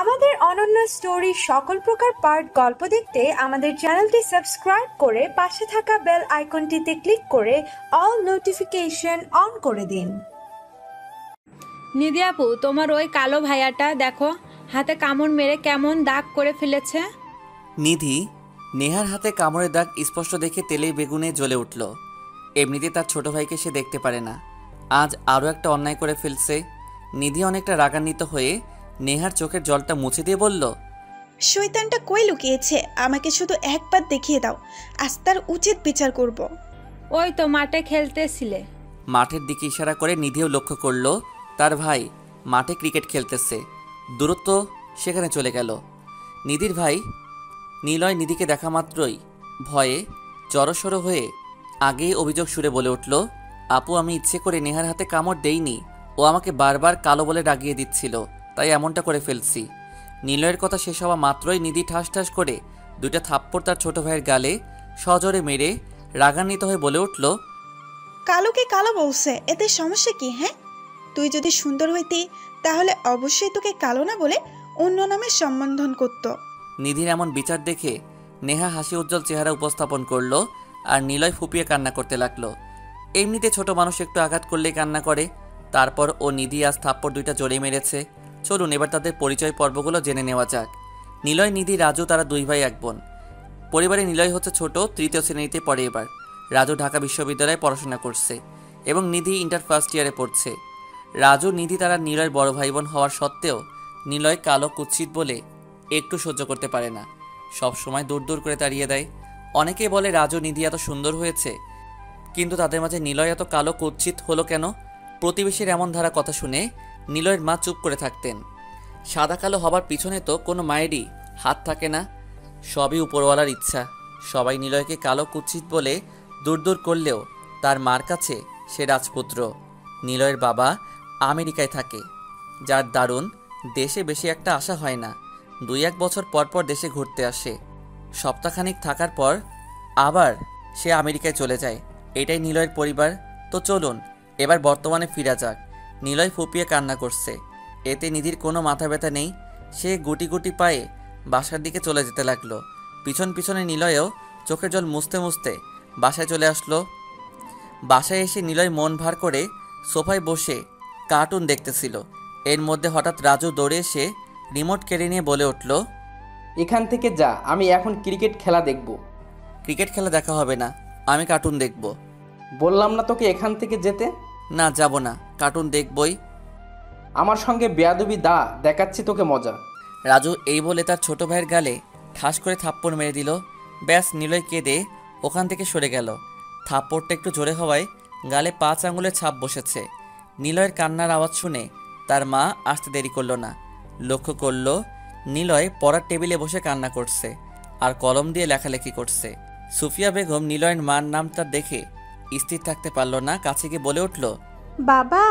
আমাদের অনন্য স্টোরি সকল প্রকার পার্ট গল্প দেখতে আমাদের চ্যানেলটি সাবস্ক্রাইব করে পাশে থাকা বেল আইকনটিতে ক্লিক করে অল নোটিফিকেশন অন করে দিন। নিধি আপু, তোমার ওই কালো ভাইয়াটা দেখো, হাতে কামড় মেরে কেমন দাগ করে ফেলেছে। নিধি নেহার হাতে কামড়ের দাগ স্পষ্ট দেখে তেলে বেগুনে জ্বলে উঠল। এমনিতে তার ছোট ভাইকে সে দেখতে পারে না, আজ আরও একটা অন্যায় করে ফেলছে। নিধি অনেকটা রাগান্বিত হয়ে নেহার চোখের জলটা মুছে দিয়ে বলল, শয়তানটা কই লুকিয়েছে, আমাকে শুধু একবার দেখিয়ে দাও, আজ তার উচিত বিচার করব। ওই তো মাঠে খেলতেছিলে। মাঠের দিকে ইশারা করে নিধিও লক্ষ্য করল তার ভাই মাঠে ক্রিকেট খেলতেছে। দূরত্ব সেখানে চলে গেল। নিধির ভাই নিলয় নিধিকে দেখা মাত্রই ভয়ে জড়সড় হয়ে আগেই অভিযোগ সুরে বলে উঠল, আপু, আমি ইচ্ছে করে নেহার হাতে কামড় দেইনি, ও আমাকে বারবার কালো বলে ডাকিয়ে দিচ্ছিল, তাই এমনটা করে ফেলছি। নিলয়ের কথা শেষ হওয়া মাত্রই নিধি ঠাস ঠাস করে দুইটা থাপ্পড় তার ছোট ভাইয়ের গালে সজোরে মেরে রাগান্বিত হয়ে বলে উঠল, কালোকে কালো বলছে, এতে সমস্যা কি? হ্যাঁ, তুই যদি সুন্দর হইতি তাহলে অবশ্যই তোকে কালো না বলে অন্য নামে সম্বোধন করত। নিধির এমন বিচার দেখে নেহা হাসি উজ্জ্বল চেহারা উপস্থাপন করলো আর নিলয় ফুপিয়ে কান্না করতে লাগলো। এমনিতে ছোট মানুষ একটু আঘাত করলেই কান্না করে, তারপর ও নিধি আজ থাপ্পড় দুইটা জোরে মেরেছে। চলুন এবার তাদের পরিচয় পর্বগুলো জেনে নেওয়া যাক। নিলয়, নিধি, রাজু তারা দুই ভাই এক বোন। পরিবারে নিলয় হচ্ছে ছোট, তৃতীয় শ্রেণীতে পড়ে এবার। রাজু ঢাকা বিশ্ববিদ্যালয়ে পড়াশোনা করছে এবং নিধি ইন্টার ফার্স্ট ইয়ারে পড়ছে। রাজু নিধি তারা নিলয়ের বড় ভাই বোন হওয়ার সত্ত্বেও নিলয় কালো কুৎসিত বলে একটু সহ্য করতে পারে না, সব সময় দূর দূর করে তাড়িয়ে দেয়। অনেকেই বলে রাজু নিধি এত সুন্দর হয়েছে, কিন্তু তাদের মাঝে নিলয় এত কালো কুৎসিত হলো কেন? প্রতিবেশীর এমন ধারা কথা শুনে নিলয়ের মা চুপ করে থাকতেন। সাদা কালো হবার পিছনে তো কোনো মায়েরই হাত থাকে না, সবই উপরওয়ালার ইচ্ছা। সবাই নিলয়কে কালো কুৎসিত বলে দূর দূর করলেও তার মার কাছে সে রাজপুত্র। নিলয়ের বাবা আমেরিকায় থাকে, যার দারুণ দেশে বেশি একটা আসা হয় না, 2-1 বছর পর পর দেশে ঘুরতে আসে। সপ্তাহখানিক থাকার পর আবার সে আমেরিকায় চলে যায়। এটাই নিলয়ের পরিবার। তো চলুন এবার বর্তমানে ফিরা যাক। নিলয় ফুপিয়ে কান্না করছে, এতে নিধির কোনো মাথা ব্যথা নেই। সে গুটি গুটি পায়ে বাসার দিকে চলে যেতে লাগলো। পিছন পিছনে নিলয়ও চোখের জল মুছতে মুছতে বাসায় চলে আসলো। বাসায় এসে নিলয় মন ভার করে সোফায় বসে কার্টুন দেখতেছিল। এর মধ্যে হঠাৎ রাজু দৌড়ে এসে রিমোট কেড়ে নিয়ে বলে উঠল, এখান থেকে যা, আমি এখন ক্রিকেট খেলা দেখব। ক্রিকেট খেলা দেখা হবে না, আমি কার্টুন দেখব। বললাম না তোকে এখান থেকে যেতে? না, যাব না, কার্টুন দেখবই। আমার সঙ্গে বেয়াদবি দা, দেখাচ্ছি তোকে মজা। রাজু এই বলে তার ছোট ভাইয়ের গালে ঠাস করে থাপ্পড় মেরে দিল। ব্যাস, নিলয় কেঁদে ওখান থেকে সরে গেল। থাপ্পড়টা একটু জোরে হওয়ায় গালে 5 আঙুলের ছাপ বসেছে। নিলয়ের কান্নার আওয়াজ শুনে তার মা আসতে দেরি করলো না। লক্ষ্য করল নিলয় পড়ার টেবিলে বসে কান্না করছে আর কলম দিয়ে লেখালেখি করছে। সুফিয়া বেগম নিলয়ের মার নামটা দেখে স্থির থাকতে পারল না, কাছে গিয়ে বলে উঠল, বাবা,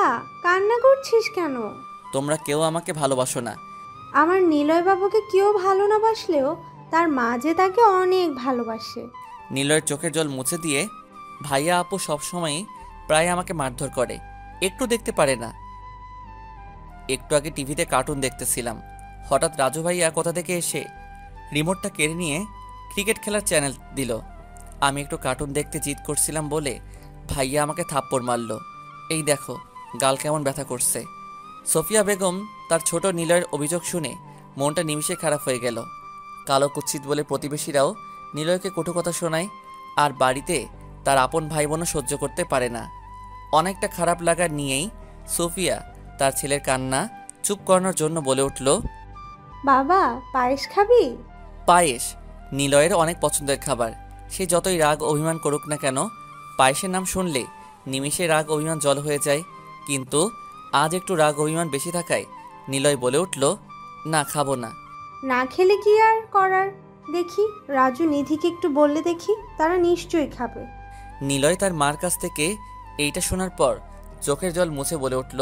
কান্না করছিস কেন? তোমরা কেউ আমাকে ভালোবাসো না। আমার নিলয় বাবুকে কেউ ভালো না বাসলেও তার মা যে তাকে অনেক ভালোবাসে। নিলয়ের চোখের জল মুছে দিয়ে, ভাইয়া আপু সবসময়ই প্রায় আমাকে মারধর করে, একটু দেখতে পারে না। একটু আগে টিভিতে কার্টুন দেখতেছিলাম, হঠাৎ রাজু ভাইয়া কোথা থেকে এসে রিমোটটা কেড়ে নিয়ে ক্রিকেট খেলার চ্যানেল দিল। আমি একটু কার্টুন দেখতে জিদ করছিলাম বলে ভাইয়া আমাকে থাপ্পড় মারল। এই দেখো গাল কেমন ব্যথা করছে। সোফিয়া বেগম তার ছোট নিলয়ের অভিযোগ শুনে মনটা নিমিষে খারাপ হয়ে গেল। কালো কুৎসিত বলে প্রতিবেশীরাও নিলয়কে কটু কথা শোনায়, আর বাড়িতে তার আপন ভাই বোনও সহ্য করতে পারে না। অনেকটা খারাপ লাগা নিয়েই সোফিয়া তার ছেলের কান্না চুপ করানোর জন্য বলে উঠল, বাবা, পায়েস খাবি? পায়েস নিলয়ের অনেক পছন্দের খাবার। সে যতই রাগ অভিমান করুক না কেন, পায়েসের নাম শুনলে নিমিষে রাগ অভিমান জল হয়ে যায়। কিন্তু আজ একটু রাগ অভিমান বেশি থাকায় নিলয় বলে উঠল, না, খাবো না। না খেলে কি আর করার, দেখি রাজু নিধিকে একটু বললে দেখি, তারা নিশ্চয়ই খাবে। নিলয় তার মার কাছ থেকে এইটা শোনার পর চোখের জল মুছে বলে উঠল,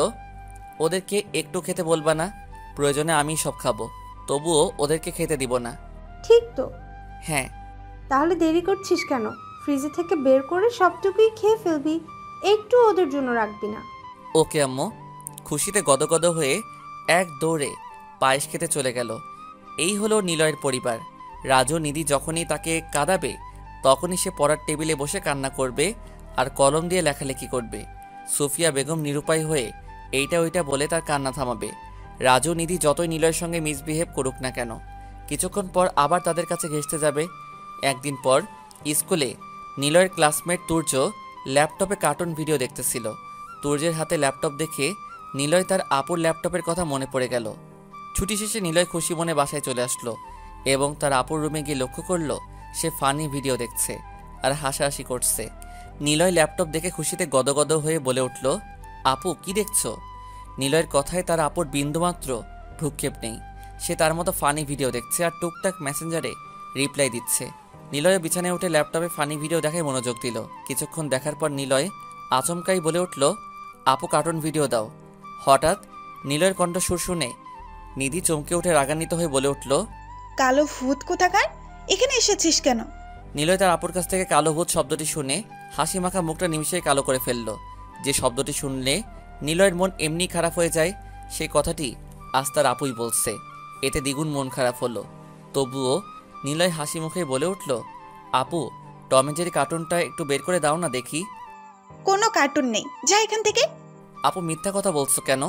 ওদেরকে একটু খেতে বলবা না? প্রয়োজনে আমি সব খাবো, তবুও ওদেরকে খেতে দিব না। ঠিক তো। হ্যাঁ। তাহলে দেরি করছিস কেন? ফ্রিজে থেকে বের করে সবটুকুই খেয়ে ফেলবি, একটু ওদের জন্য রাখবি না। ওকে আম্মু। খুশিতে গদগদ হয়ে এক দৌড়ে পায়েস খেতে চলে গেল। এই হলো নিলয়ের পরিবার। রাজু নিধি যখনই তাকে কাঁদাবে তখনই সে পড়ার টেবিলে বসে কান্না করবে আর কলম দিয়ে লেখালেখি করবে। সুফিয়া বেগম নিরুপায় হয়ে এইটা ওইটা বলে তার কান্না থামাবে। রাজু নিধি যতই নিলয়ের সঙ্গে মিসবিহেভ করুক না কেন, কিছুক্ষণ পর আবার তাদের কাছে ঘেঁষতে যাবে। একদিন পর স্কুলে নিলয়ের ক্লাসমেট তুর্য ল্যাপটপে কার্টুন ভিডিও দেখতেছিল। তুর্যের হাতে ল্যাপটপ দেখে নিলয় তার আপুর ল্যাপটপের কথা মনে পড়ে গেল। ছুটি শেষে নিলয় খুশি মনে বাসায় চলে আসলো এবং তার আপুর রুমে গিয়ে লক্ষ্য করলো সে ফানি ভিডিও দেখছে আর হাসাহাসি করছে। নিলয় ল্যাপটপ দেখে খুশিতে গদগদ হয়ে বলে উঠল, আপু কি দেখছো? নিলয়ের কথায় তার আপুর বিন্দুমাত্র ভ্রুক্ষেপ নেই। সে তার মতো ফানি ভিডিও দেখছে আর টুকটাক মেসেঞ্জারে রিপ্লাই দিচ্ছে। নিলয় বিছানায় উঠে ল্যাপটপে ফানি ভিডিও দেখায় মনোযোগ দিল। কিছুক্ষণ দেখার পর নিলয় আচমকাই বলে উঠল, আপু কার্টুন ভিডিও দাও। হঠাৎ নিলয়ের কণ্ঠস্বর শুনে নিধি চমকে উঠে রাগান্বিত হয়ে বলে উঠল, কালো ভূত কোথাকার, এখানে এসেছিস কেন? নিলয় তার আপুর কাছ থেকে কালো ভূত শব্দটি শুনে হাসি মাখা মুখটা নিমিষেই কালো করে ফেলল। যে শব্দটি শুনলে নিলয়ের মন এমনি খারাপ হয়ে যায়, সেই কথাটি আজ তার আপুই বলছে। এতে দ্বিগুণ মন খারাপ হলো। তবুও নিলয় হাসি মুখে বলে উঠল, আপু টম এন্ড জেরি কার্টুনটা একটু বের করে দাও না দেখি। কোনো কার্টুন নেই, যা এখান থেকে। আপু মিথ্যা কথা বলছো কেন?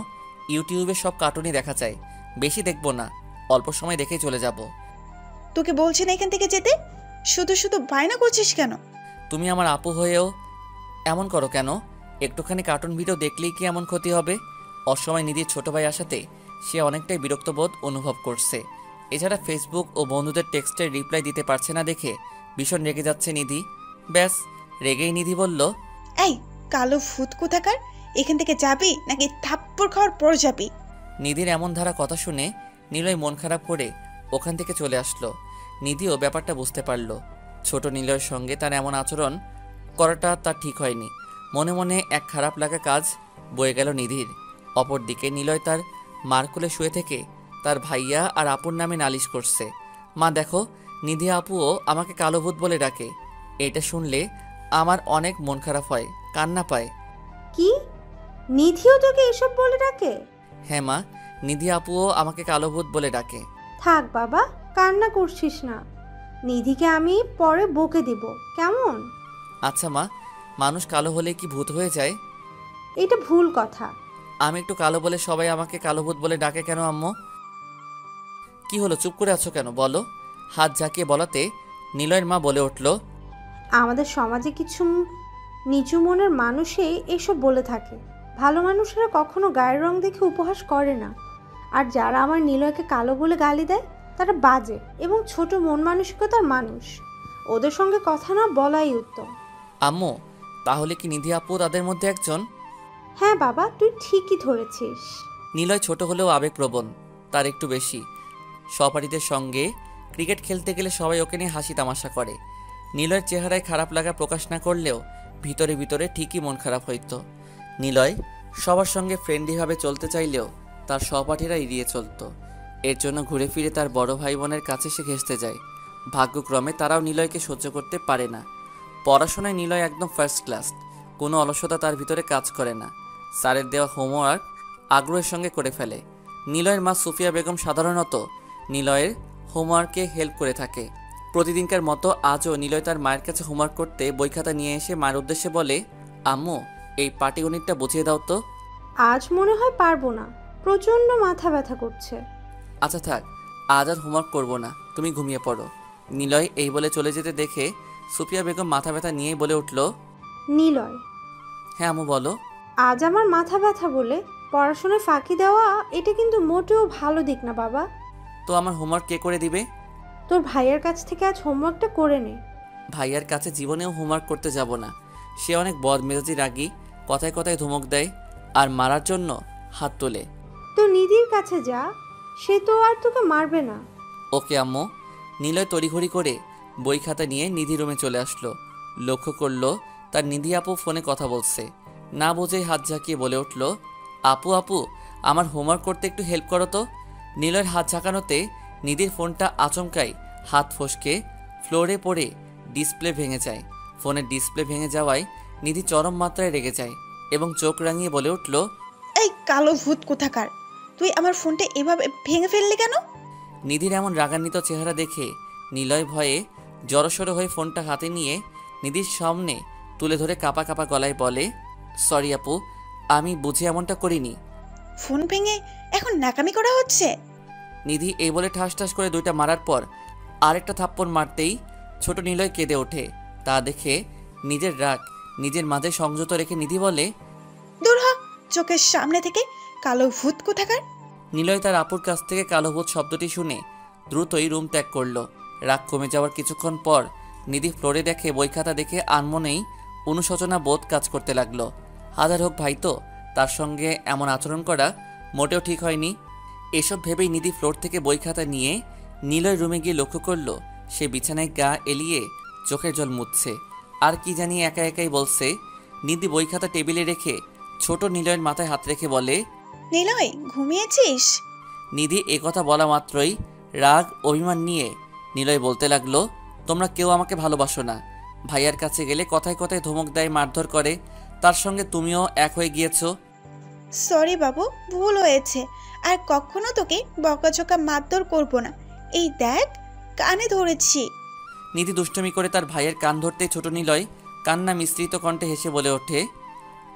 ইউটিউবে সব কার্টুনই দেখা যায়, বেশি দেখবো না, অল্প সময় দেখেই চলে যাব। তোকে বলছি না এখান থেকে যেতে, শুধু শুধু বায়না করছিস কেন? তুমি আমার আপু হয়েও এমন করো কেন? একটুখানি কার্টুন ভিডিও দেখলেই কি এমন ক্ষতি হবে? অসময় নিধির ছোট ভাই আসাতে সে অনেকটাই বিরক্তবোধ অনুভব করছে। এছাড়া ফেসবুক ও বন্ধুদের টেক্সটের রিপ্লাই দিতে পারছে না দেখে ভীষণ রেগে যাচ্ছে নিধি। ব্যাস, রেগেই নিধি বলল, এই কালো ভূত কোথাকার, এখান থেকে যাবি নাকি থাপ্পড় খাওয়ার পর যাবি? নিধির এমন ধারা কথা শুনে নিলয় মন খারাপ করে ওখান থেকে চলে আসলো। নিধিও ব্যাপারটা বুঝতে পারল। ছোট নিলয়ের সঙ্গে তার এমন আচরণ করাটা তার ঠিক হয়নি। মনে মনে এক খারাপ লাগা কাজ বয়ে গেল নিধির। অপরদিকে নিলয় তার মার কোলে শুয়ে থেকে তার ভাইয়া আর আপুর নামে নালিশ করছে। মা দেখো, নিধি আপুও আমাকে কালো ভূত বলে ডাকে। এটা শুনলে আমার অনেক মন খারাপ হয়, কান্না পায়। কি, নিধিও তোকে এসব বলে ডাকে? হ্যাঁ মা, নিধি আপুও আমাকে কালো ভূত বলে ডাকে। থাক বাবা, কান্না করছিস না। নিধিকে আমি পরে বকে দিব, কেমন? আচ্ছা মা, মানুষ কালো হলে কি ভূত হয়ে যায়? এটা ভুল কথা। আমি একটু কালো বলে সবাই আমাকে কালো ভূত বলে ডাকে কেন আম্মু? কি হলো, চুপ করে আছো কেন বলো? হাত ঝাঁকিয়ে বলাতে নিলয়ের মা বলে উঠল, আমাদের সমাজে কিছু নিচু মনের মানুষই এসব বলে থাকে। ভালো মানুষেরা কখনো গায়ের রং দেখে উপহাস করে না। আর যারা আমার নিলয়কে কালো বলে গালি দেয় তারা বাজে এবং ছোট মন মানসিকতার মানুষ। ওদের সঙ্গে কথা না বলাই উত্তম। আম্মু তাহলে কি নিধি আপু তাদের মধ্যে একজন? হ্যাঁ বাবা, তুই ঠিকই ধরেছিস। নিলয় ছোট হলেও আবেগপ্রবণ, তার একটু বেশি। সহপাঠীদের সঙ্গে ক্রিকেট খেলতে গেলে সবাই ওকে নিয়ে হাসি তামাশা করে। নিলয়ের চেহারায় খারাপ লাগা প্রকাশ না করলেও ভিতরে ভিতরে ঠিকই মন খারাপ হইতো। নিলয় সবার সঙ্গে ফ্রেন্ডলিভাবে চলতে চাইলেও তার সহপাঠীরা এড়িয়ে চলতো। এর জন্য ঘুরে ফিরে তার বড় ভাই বোনের কাছে সে ঘেঁষতে যায়। ভাগ্যক্রমে তারাও নিলয়কে সহ্য করতে পারে না। পড়াশোনায় নিলয় একদম ফার্স্ট ক্লাস, কোনো অলসতা তার ভিতরে কাজ করে না। স্যারের দেওয়া হোমওয়ার্ক আগ্রহের সঙ্গে করে ফেলে। নিলয়ের মা সুফিয়া বেগম সাধারণত নিলয়ের হোমওয়ার্কে হেল্প করে থাকে। প্রতিদিনকার মতো আজও নিলয় তার মায়ের কাছে হোমওয়ার্ক করতে বই খাতা নিয়ে এসে মায়ের উদ্দেশ্যে বলে, আম্মু এই পাটিগণিতটা বুঝিয়ে দাও তো। আজ মনে হয় পারবো না, প্রচণ্ড মাথা ব্যথা করছে। আচ্ছা থাক, আজ আর হোমওয়ার্ক করবো না, তুমি ঘুমিয়ে পড়ো। নিলয় এই বলে চলে যেতে দেখে সুফিয়া বেগম মাথা ব্যথা নিয়েই বলে উঠল, নিলয়, হ্যাঁ আম্মু বলো। আজ আমার মাথা ব্যথা বলে পড়াশোনায় ফাঁকি দেওয়া এটা কিন্তু মোটেও ভালো দিক না বাবা। তো আমার হোমওয়ার্ক কে করে দিবে? তোর ভাইয়ের কাছ থেকে আজ হোমওয়ার্কটা করে নে। ভাইয়ার কাছে জীবনেও হোমওয়ার্ক করতে যাব না। সে অনেক বদমেজাজি, রাগী, কথায় কথায় ধমক দেয় আর মারার জন্য হাত তোলে। তো নিধির কাছে যা, সে তো আর তোকে মারবে না। ওকে আম্মু। নিলয় তড়িঘড়ি করে বই খাতা নিয়ে নিধি রুমে চলে আসলো। লক্ষ্য করলো তার নিধি আপু ফোনে কথা বলছে। না বুঝেই হাত ঝাঁকিয়ে বলে উঠল, আপু আপু আমার হোমওয়ার্ক করতে একটু হেল্প করো তো। নিলয়ের হাত ঝাঁকানোতে নিধির ফোনটা আচমকাই হাত ফসকে ফ্লোরে পড়ে ডিসপ্লে ভেঙে যায়। ফোনের ডিসপ্লে ভেঙে যাওয়ায় নিধি চরম মাত্রায় রেগে যায় এবং চোখ রাঙিয়ে বলে উঠল, এই কালো ভূত কোথাকার! তুই আমার ফোনটা এভাবে ভেঙে ফেললি কেন? নিধির এমন রাগান্বিত চেহারা দেখে নিলয় ভয়ে জড়সড় হয়ে ফোনটা হাতে নিয়ে নিধির সামনে তুলে ধরে কাঁপা কাঁপা গলায় বলে, সরি আপু, আমি বুঝে এমনটা করিনি। ফোন ভেঙে এখন নাকামি করা হচ্ছে? নিধি এই বলে ঠাস ঠাস করে দুইটা মারার পর আরেকটা থাপ্পড় মারতেই ছোট নিলয় কেঁদে ওঠে। তা দেখে নিজের রাগ নিজের মাঝে সংযত রেখে নিধি বলে, দূর হ চোখের সামনে থেকে, কালো ভূত কোথাকার! নিলয় তার আপুর কাছ থেকে কালো ভূত শব্দটি শুনে দ্রুতই রুম ত্যাগ করলো। রাগ কমে যাওয়ার কিছুক্ষণ পর নিধি ফ্লোরে দেখে বই খাতা দেখে আনমনেই অনুশোচনা বোধ কাজ করতে লাগলো। হাজার হোক ভাই তো, তার সঙ্গে এমন আচরণ করা মোটেও ঠিক হয়নি। এসব ভেবেই নিধি ফ্লোর থেকে বই খাতা নিয়ে নিলয় রুমে গিয়ে লক্ষ্য করলো সে বিছানায় গা এলিয়ে চোখের জল মুছছে আর কি জানি একা একাই বলছে। নিধি বই খাতা টেবিলে রেখে ছোট নিলয়ের মাথায় হাত রেখে বলে, নিলয়, ঘুমিয়েছিস? নিধি একথা বলা মাত্রই রাগ অভিমান নিয়ে নিলয় বলতে লাগলো, তোমরা কেউ আমাকে ভালোবাসো না। ভাইয়ার কাছে গেলে কথায় কথায় ধমক দেয়, মারধর করে, তার সঙ্গে তুমিও এক হয়ে গিয়েছো। সরি বাবু, ভুল হয়েছে। আর কখনো তোকে বকাঝকা মারধর করবো না। এই দেখ, কানে ধরেছি। নিধি দুষ্টুমি করে তার ভাইয়ের কান ধরতেই ছোট নিলয় কান্না মিশ্রিত কণ্ঠে হেসে বলে ওঠে,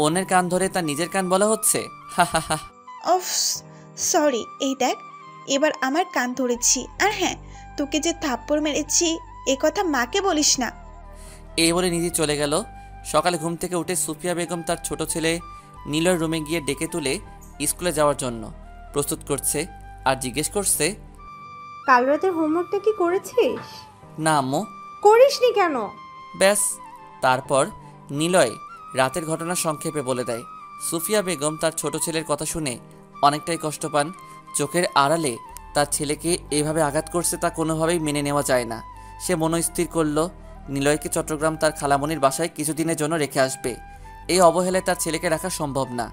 অন্যের কান ধরে তার নিজের কান বলা হচ্ছে, হা হা হা। Of, sorry. এই দেখ, এবার আমার কান ধরেছি। আর হ্যাঁ, তোকে যে থাপ্পড় মেরেছি এ কথা মাকে বলিস না। এই বলে নিধি চলে গেল। সকালে ঘুম থেকে উঠে সুফিয়া বেগম তার ছোট ছেলে নীলয়ের রুমে গিয়ে ডেকে তুলে স্কুলে যাওয়ার জন্য প্রস্তুত করছে আর জিজ্ঞেস করছে, কাল রাতের হোমওয়ার্কটা কি করেছিস? না আম্মু। করিসনি কেন? ব্যাস। তারপর নিলয় রাতের ঘটনা সংক্ষেপে বলে দেয়। সুফিয়া বেগম তার ছোট ছেলের কথা শুনে অনেকটাই কষ্ট পান। চোখের আড়ালে তার ছেলেকে এভাবে আঘাত করছে তা কোনোভাবেই মেনে নেওয়া যায় না। সে মনস্থির করল নিলয়কে চট্টগ্রাম তার খালামণির বাসায় কিছুদিনের জন্য রেখে আসবে। এই অবহেলায় তার ছেলেকে রাখা সম্ভব না।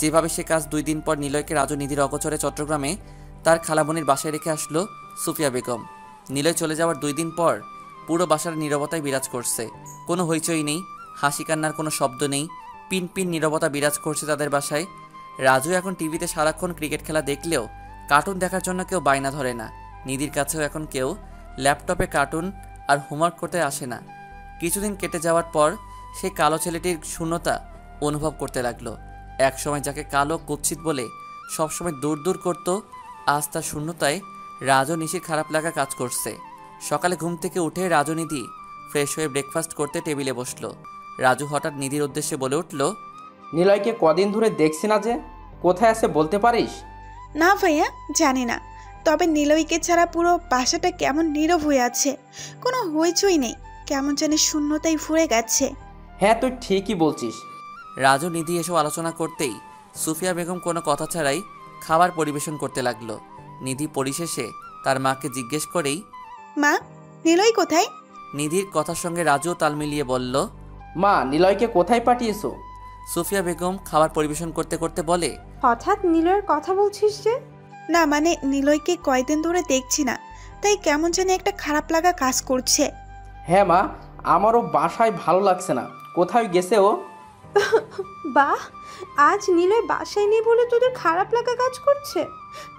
যেভাবে সে কাজ 2 দিন পর নিলয়কে রাজনীতির অগোচরে চট্টগ্রামে তার খালামণির বাসায় রেখে আসলো সুফিয়া বেগম। নিলয় চলে যাওয়ার 2 দিন পর পুরো বাসার নীরবতায় বিরাজ করছে। কোনো হইচই নেই, হাসি কান্নার কোনো শব্দ নেই, পিন পিন নীরবতা বিরাজ করছে তাদের বাসায়। রাজু এখন টিভিতে সারাক্ষণ ক্রিকেট খেলা দেখলেও কার্টুন দেখার জন্য কেউ বায়না ধরে না। নিধির কাছেও এখন কেউ ল্যাপটপে কার্টুন আর হোমওয়ার্ক করতে আসে না। কিছুদিন কেটে যাওয়ার পর সেই কালো ছেলেটির শূন্যতা অনুভব করতে লাগলো। একসময় যাকে কালো কুৎসিত বলে সবসময় দূর দূর করত, আজ তার শূন্যতায় রাজু নিশির খারাপ লাগা কাজ করছে। সকালে ঘুম থেকে উঠে রাজু নিধি ফ্রেশ হয়ে ব্রেকফাস্ট করতে টেবিলে বসলো। রাজু হঠাৎ নিধির উদ্দেশ্যে বলে উঠল, নিলয়কে কদিন ধরে দেখছি না যে, কোথায় আছে বলতে পারিস? না ভাইয়া, জানি না। তবে নিলয়কে ছাড়া পুরো বাসাটা কেমন নীরব হয়ে আছে। কোনো হইচই নেই, কেমন জানি শূন্যতায় ভরে গেছে। হ্যাঁ, তুই ঠিকই বলছিস। রাজু নিধি এসব আলোচনা করতেই সুফিয়া বেগম কোনো কথা ছাড়াই খাবার পরিবেশন করতে লাগলো। নিধি পরিশেষে তার মাকে জিজ্ঞেস করেই, মা, নিলয় কোথায়? নিধির কথার সঙ্গে রাজু তাল মিলিয়ে বলল, মা, নিলয়কে কোথায় পাঠিয়েছো? সুফিয়া বেগম খাবার পরিবেশন করতে করতে বলে, হঠাৎ নীলয়ের কথা বলছিস যে? না মানে, নিলয়কে কয়দিন ধরে দেখছি না, তাই কেমন জানি একটা খারাপ লাগা কাজ করছে। হ্যাঁ মা, আমারও বাসায় ভালো লাগছে না। কোথায় গেছে ও? বাহ, আজ নিলয় বাসায় নেই বলে তোদের খারাপ লাগা কাজ করছে?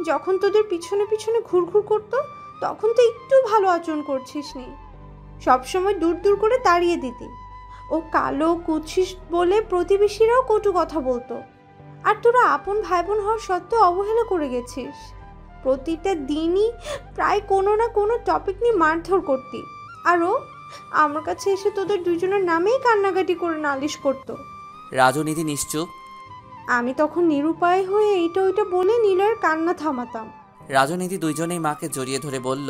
যখন তোদের পিছনে পিছনে ঘুরঘুর করতো তখন তো একটু ভালো আচরণ করছিস নি, সবসময় দূর দূর করে তাড়িয়ে দিতি। ও কালো কুৎসিস বলে প্রতিবেশীরাও কটু কথা বলতো, আর তোরা আপন ভাই বোন হওয়ার সত্ত্বেও অবহেলা করে গেছিস। প্রতিটা দিনই প্রায় কোনো না কোনো টপিক নিয়ে মারধর করতি, আর ও আমার কাছে এসে তোদের দুজনের নামেই কান্নাকাটি করে নালিশ করতো। রাজু নিধি নিশ্চুপ। আমি তখন নিরুপায় হয়ে এইটা ওইটা বলে নিলয়ের কান্না থামাতাম। রাজু নিধি দুইজনেই মাকে জড়িয়ে ধরে বলল,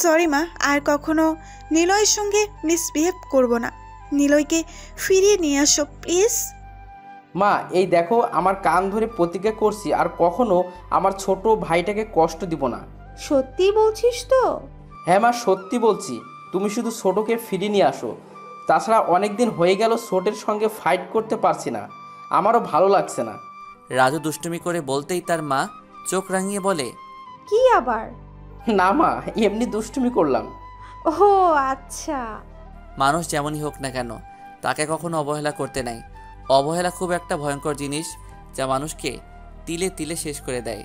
সরি মা, আর কখনো নিলয়ের সঙ্গে মিসবিহেভ করব না। নিলয়কে ফিরিয়ে নিয়ে আসো প্লিজ। মা, এই দেখো, আমার কান ধরে প্রতিজ্ঞা করছি আর কখনো আমার ছোট ভাইটাকে কষ্ট দিব না। সত্যি বলছিস তো? হ্যাঁ মা, সত্যি বলছি। তুমি শুধু ছোটকে ফিরিয়ে নিয়ে আসো। তাছাড়া অনেক দিন হয়ে গেল ছোটের সঙ্গে ফাইট করতে পারছি না, আমারও ভালো লাগছে না। রাজু দুষ্টুমি করে বলতেই তার মা চোখ রাঙিয়ে বলে, কি আবার? না মা, এমনি দুষ্টুমি করলাম। ও আচ্ছা। মানুষ যেমনই হোক না কেন তাকে কখনো অবহেলা করতে নাই। অবহেলা খুব একটা ভয়ঙ্কর জিনিস যা মানুষকে তিলে তিলে শেষ করে দেয়।